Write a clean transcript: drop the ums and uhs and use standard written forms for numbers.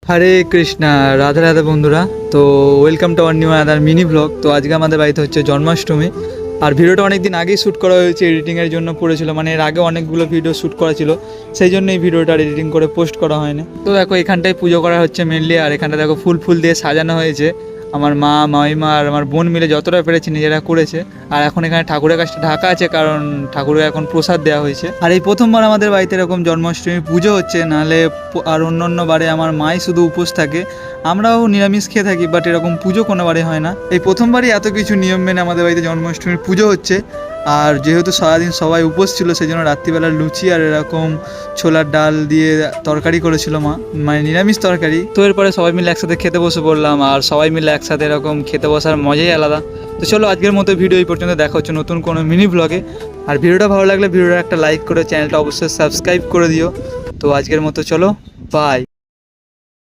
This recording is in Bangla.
হরে কৃষ্ণা, রাধে রাধে বন্ধুরা। তো welcome to our new other mini blog. তো আজকে আমাদের বাড়িতে হচ্ছে জন্মাষ্টমী। আর ভিডিওটা অনেক দিন আগেই শ্যুট করা হয়েছে, এডিটিংয়ের জন্য পড়েছিল, মানে এর আগে অনেকগুলো ভিডিও শ্যুট করা ছিল, সেই জন্য এই ভিডিওটা এডিটিং করে পোস্ট করা হয়নি। তো দেখো এখানটায় পুজো করা হচ্ছে মেনলি, আর এখানটা দেখো ফুল ফুল দিয়ে সাজানো হয়েছে। আমার মা, মামিমা আর আমার বোন মিলে যতটা পেরেছে নিজেরা করেছে। আর এখন এখানে ঠাকুরের কাছটা ঢাকা আছে, কারণ ঠাকুরের এখন প্রসাদ দেওয়া হয়েছে। আর এই প্রথমবার আমাদের বাড়িতে এরকম জন্মাষ্টমী পুজো হচ্ছে, নাহলে আর অন্য অন্য বারে আমার মাই শুধু উপোস থাকে, আমরাও নিরামিষ খেয়ে থাকি, বাট এরকম পুজো কোনো বারে হয় না। এই প্রথমবারই এত কিছু নিয়ম মেনে আমাদের বাড়িতে জন্মাষ্টমীর পুজো হচ্ছে। আর যেহেতু সারাদিন সবাই উপোস ছিল, সেই জন্য রাত্রিবেলা লুচি আর এরকম ছোলার ডাল দিয়ে তরকারি করেছিল মা, মানে নিরামিষ তরকারি। তো এরপরে সবাই মিলে একসাথে খেতে বসে পড়লাম, আর সবাই মিলে একসাথে এরকম খেতে বসার মজাই আলাদা। তো চলো আজকের মতো ভিডিও এই পর্যন্ত, দেখা হচ্ছে নতুন কোনো মিনি ব্লগে। আর ভিডিওটা ভালো লাগলে ভিডিওটা একটা লাইক করে চ্যানেলটা অবশ্যই সাবস্ক্রাইব করে দিও। তো আজকের মতো চলো, বাই।